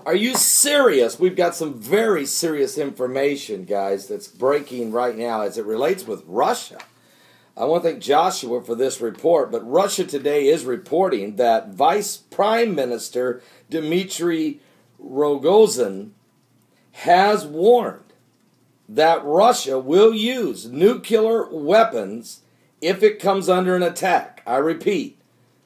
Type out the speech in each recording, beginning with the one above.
Are you serious? We've got some very serious information, guys, that's breaking right now as it relates with Russia. I want to thank Joshua for this report, but Russia today is reporting that Vice Prime Minister Dmitry Rogozin has warned that Russia will use nuclear weapons if it comes under an attack. I repeat,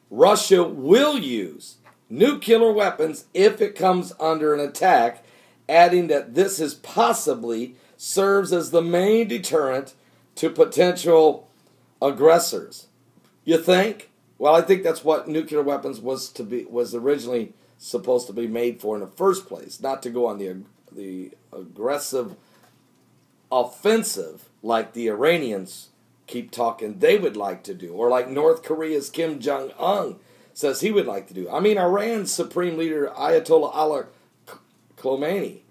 Russia will use nuclear weapons if it comes under an attack, adding that this is possibly serves as the main deterrent to potential aggressors. You think? Well, I think that's what nuclear weapons was originally supposed to be made for in the first place, not to go on the aggressive offensive like the Iranians keep talking they would like to do, or like North Korea's Kim Jong-un says he would like to do. I mean, Iran's Supreme Leader Ayatollah Ali Khamenei,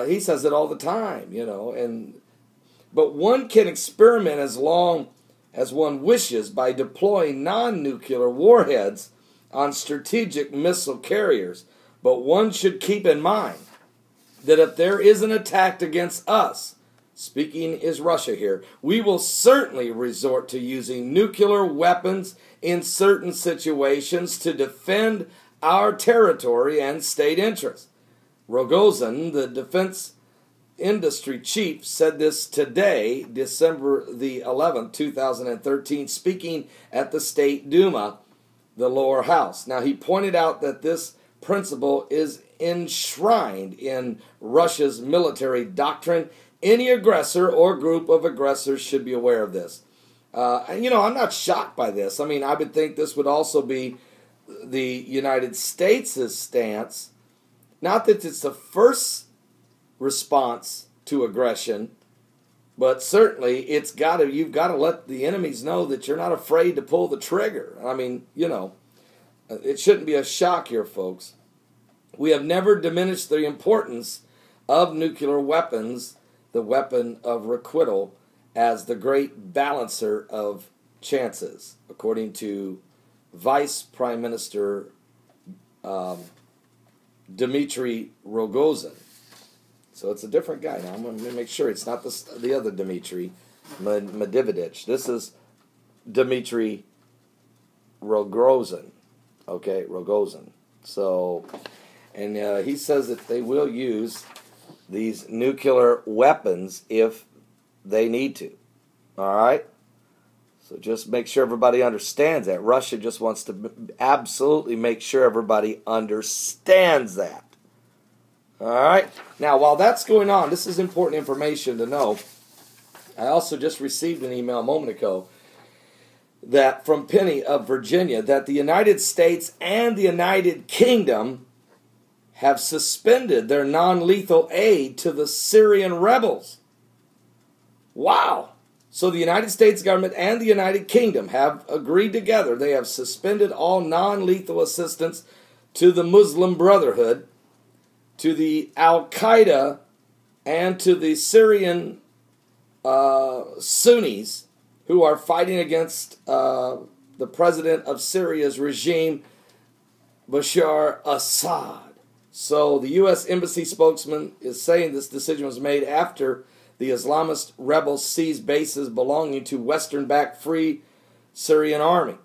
he says it all the time, but one can experiment as long as one wishes by deploying non-nuclear warheads on strategic missile carriers. But one should keep in mind that if there is an attack against us, speaking is Russia here, we will certainly resort to using nuclear weapons in certain situations to defend our territory and state interests. Rogozin, the defense industry chief, said this today, December the 11th, 2013, speaking at the State Duma, the lower house. Now, he pointed out that this principle is enshrined in Russia's military doctrine. Any aggressor or group of aggressors should be aware of this. I'm not shocked by this. I mean, I would think this would also be the United States' stance. Not that it's the first response to aggression, but certainly you've got to let the enemies know that you're not afraid to pull the trigger. I mean, it shouldn't be a shock here, folks. We have never diminished the importance of nuclear weapons, the weapon of requital, as the great balancer of chances, according to Vice Prime Minister Dmitry Rogozin. So it's a different guy now. I'm going to make sure it's not the other Dmitry Medvedevich. This is Dmitry Rogozin. Okay, Rogozin. So, and he says that they will use these nuclear weapons if they need to. All right? So just make sure everybody understands that. Russia just wants to absolutely make sure everybody understands that. All right? Now, while that's going on, this is important information to know. I also just received an email a moment ago that from Penny of Virginia that the United States and the United Kingdom have suspended their non-lethal aid to the Syrian rebels. Wow. So the United States government and the United Kingdom have agreed together. They have suspended all non-lethal assistance to the Muslim Brotherhood, to the Al-Qaeda, and to the Syrian Sunnis who are fighting against the president of Syria's regime, Bashar Assad. So the U.S. Embassy spokesman is saying this decision was made after the Islamist rebels seized bases belonging to Western-backed Free Syrian Army.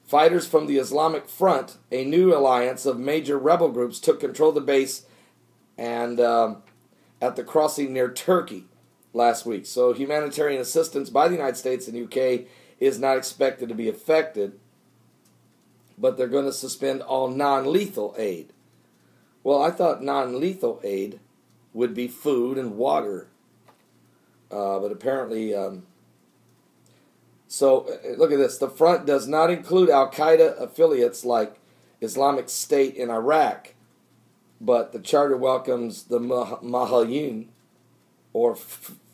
Fighters from the Islamic Front, a new alliance of major rebel groups, took control of the base and at the crossing near Turkey last week. So humanitarian assistance by the United States and UK is not expected to be affected, but they're going to suspend all non-lethal aid. Well, I thought non-lethal aid would be food and water, but apparently... So, look at this. The front does not include Al-Qaeda affiliates like Islamic State in Iraq, but the charter welcomes the Mahayun, or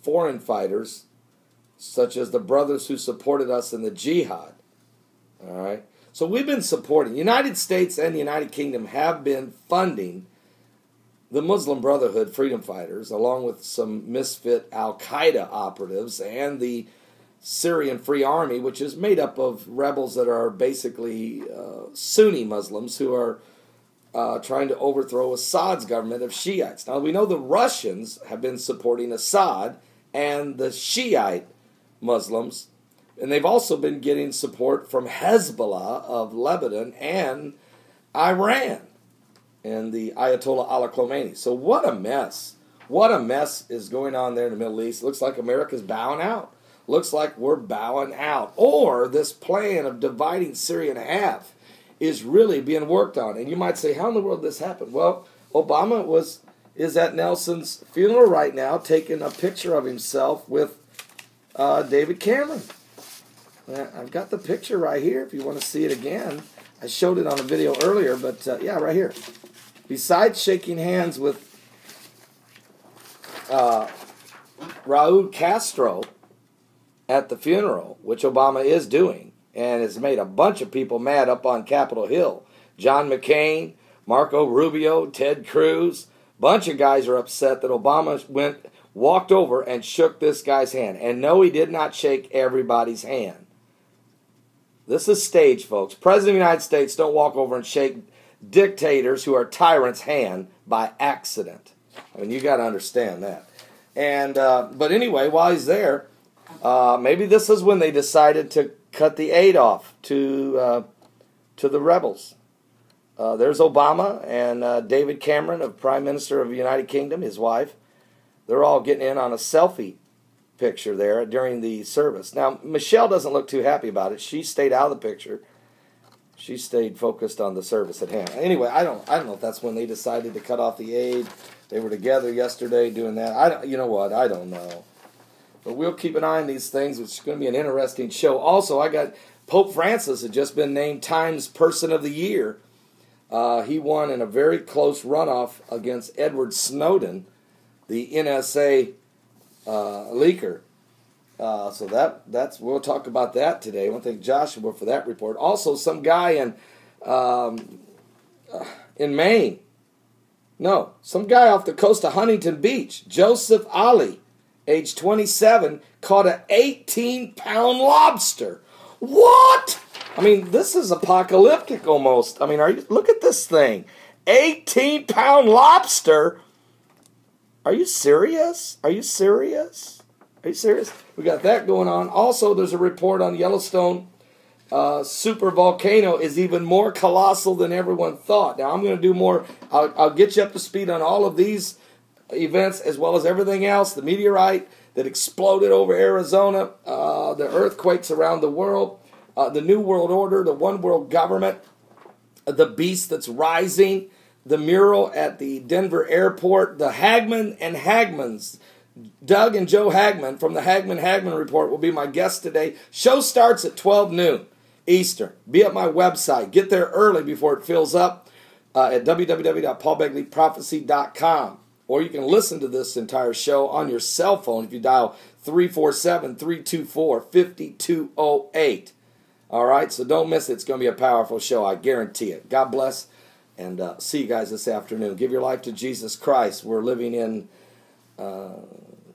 foreign fighters, such as the brothers who supported us in the jihad. All right? So we've been supporting. The United States and the United Kingdom have been funding the Muslim Brotherhood freedom fighters, along with some misfit Al-Qaeda operatives and the Syrian Free Army, which is made up of rebels that are basically Sunni Muslims who are trying to overthrow Assad's government of Shiites. Now, we know the Russians have been supporting Assad and the Shiite Muslims, and they've also been getting support from Hezbollah of Lebanon and Iran and the Ayatollah Khomeini. So what a mess. What a mess is going on there in the Middle East. Looks like America's bowing out. Looks like we're bowing out. Or this plan of dividing Syria in half is really being worked on. And you might say, how in the world did this happen? Well, Obama is at Nelson's funeral right now, taking a picture of himself with David Cameron. I've got the picture right here if you want to see it again. I showed it on a video earlier, but yeah, right here. Besides shaking hands with Raul Castro at the funeral, which Obama is doing, and has made a bunch of people mad up on Capitol Hill. John McCain, Marco Rubio, Ted Cruz, bunch of guys are upset that Obama walked over and shook this guy's hand. And no, he did not shake everybody's hand. This is staged, folks. President of the United States don't walk over and shake dictators who are tyrants' hand by accident. I mean, you got to understand that. And but anyway, while he's there, maybe this is when they decided to cut the aid off to the rebels. There's Obama and David Cameron, of Prime Minister of the United Kingdom, his wife. They're all getting in on a selfie picture there during the service. Now, Michelle doesn't look too happy about it. She stayed out of the picture. She stayed focused on the service at hand. Anyway, I don't know if that's when they decided to cut off the aid. They were together yesterday doing that. You know what? I don't know. But we'll keep an eye on these things. It's going to be an interesting show. Also, I got Pope Francis had just been named Times Person of the Year. He won in a very close runoff against Edward Snowden, the NSA leaker. So that's we'll talk about that today. I want to thank Joshua for that report. Also, some guy in Maine. No, some guy off the coast of Huntington Beach, Joseph Ali, age 27, caught an 18-pound lobster. What? I mean, this is apocalyptic almost. I mean, look at this thing. 18-pound lobster. Are you serious? Are you serious? Are you serious? We got that going on. Also, there's a report on Yellowstone super volcano is even more colossal than everyone thought. Now, I'm going to do more. I'll get you up to speed on all of these events as well as everything else. The meteorite that exploded over Arizona, the earthquakes around the world, the New World Order, the One World Government, the beast that's rising, the mural at the Denver airport, the Hagman and Hagmans. Doug and Joe Hagman from the Hagman Report will be my guest today. Show starts at 12 noon Eastern. Be at my website. Get there early before it fills up at www.paulbegleyprophecy.com. Or you can listen to this entire show on your cell phone if you dial 347-324-5208. All right, so don't miss it. It's going to be a powerful show. I guarantee it. God bless, and see you guys this afternoon. Give your life to Jesus Christ. We're living in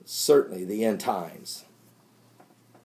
certainly the end times.